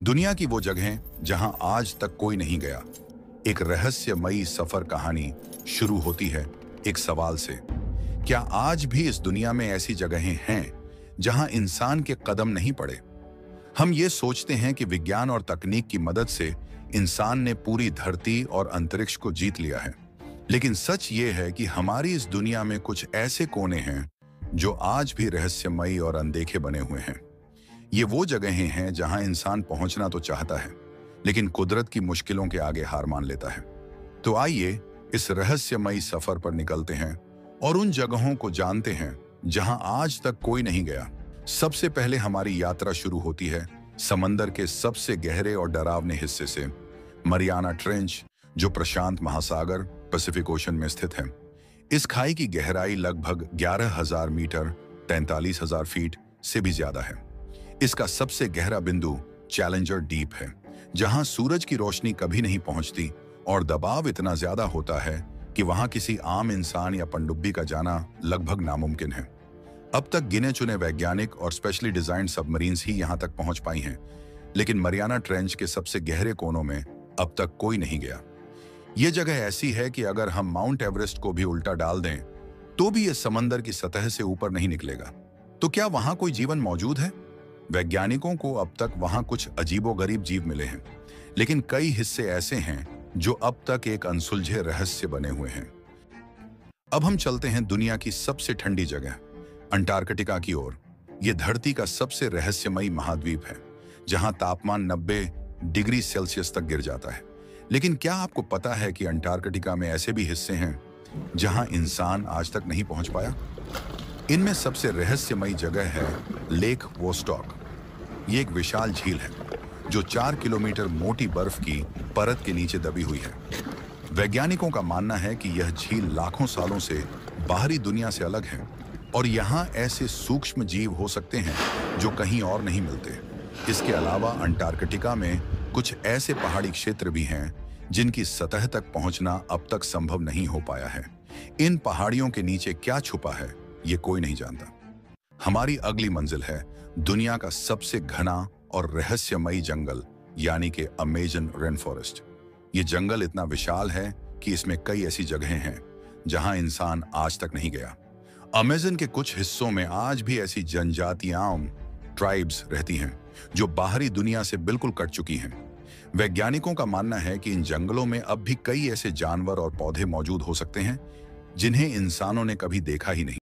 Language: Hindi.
दुनिया की वो जगहें जहां आज तक कोई नहीं गया। एक रहस्यमयी सफर कहानी शुरू होती है एक सवाल से। क्या आज भी इस दुनिया में ऐसी जगहें हैं जहां इंसान के कदम नहीं पड़े? हम ये सोचते हैं कि विज्ञान और तकनीक की मदद से इंसान ने पूरी धरती और अंतरिक्ष को जीत लिया है, लेकिन सच ये है कि हमारी इस दुनिया में कुछ ऐसे कोने हैं जो आज भी रहस्यमयी और अनदेखे बने हुए हैं। ये वो जगहें हैं जहां इंसान पहुंचना तो चाहता है, लेकिन कुदरत की मुश्किलों के आगे हार मान लेता है। तो आइए इस रहस्यमयी सफर पर निकलते हैं और उन जगहों को जानते हैं जहां आज तक कोई नहीं गया। सबसे पहले हमारी यात्रा शुरू होती है समंदर के सबसे गहरे और डरावने हिस्से से, मरियाना ट्रेंच, जो प्रशांत महासागर पैसिफिक ओशन में स्थित है। इस खाई की गहराई लगभग 11,000 मीटर 43,000 फीट से भी ज्यादा है। इसका सबसे गहरा बिंदु चैलेंजर डीप है, जहां सूरज की रोशनी कभी नहीं पहुंचती और दबाव इतना ज्यादा होता है कि वहां किसी आम इंसान या पनडुब्बी का जाना लगभग नामुमकिन है। अब तक गिने चुने वैज्ञानिक और स्पेशली डिजाइंड सबमरीन्स ही यहां तक पहुंच पाई हैं, लेकिन मरियाना ट्रेंच के सबसे गहरे कोनों में अब तक कोई नहीं गया। ये जगह ऐसी है कि अगर हम माउंट एवरेस्ट को भी उल्टा डाल दें तो भी ये समंदर की सतह से ऊपर नहीं निकलेगा। तो क्या वहां कोई जीवन मौजूद है? वैज्ञानिकों को अब तक वहां कुछ अजीबोगरीब जीव मिले हैं, लेकिन कई हिस्से ऐसे हैं जो अब तक एक अनसुलझे रहस्य बने हुए हैं। अब हम चलते हैं दुनिया की सबसे ठंडी जगह अंटार्कटिका की ओर। यह धरती का सबसे रहस्यमयी महाद्वीप है, जहां तापमान 90 डिग्री सेल्सियस तक गिर जाता है। लेकिन क्या आपको पता है कि अंटार्कटिका में ऐसे भी हिस्से हैं जहां इंसान आज तक नहीं पहुंच पाया? इनमें सबसे रहस्यमयी जगह है लेक वोस्टॉक। ये एक विशाल झील है जो 4 किलोमीटर मोटी बर्फ की परत के नीचे दबी हुई है। वैज्ञानिकों का मानना है कि यह झील लाखों सालों से बाहरी दुनिया से अलग है और यहाँ ऐसे सूक्ष्म जीव हो सकते हैं जो कहीं और नहीं मिलते। इसके अलावा अंटार्कटिका में कुछ ऐसे पहाड़ी क्षेत्र भी हैं जिनकी सतह तक पहुंचना अब तक संभव नहीं हो पाया है। इन पहाड़ियों के नीचे क्या छुपा है ये कोई नहीं जानता। हमारी अगली मंजिल है दुनिया का सबसे घना और रहस्यमयी जंगल, यानी कि अमेजन रेन फॉरेस्ट। ये जंगल इतना विशाल है कि इसमें कई ऐसी जगहें हैं जहां इंसान आज तक नहीं गया। अमेजन के कुछ हिस्सों में आज भी ऐसी जनजातियां ट्राइब्स रहती हैं जो बाहरी दुनिया से बिल्कुल कट चुकी हैं। वैज्ञानिकों का मानना है कि इन जंगलों में अब भी कई ऐसे जानवर और पौधे मौजूद हो सकते हैं जिन्हें इंसानों ने कभी देखा ही नहीं।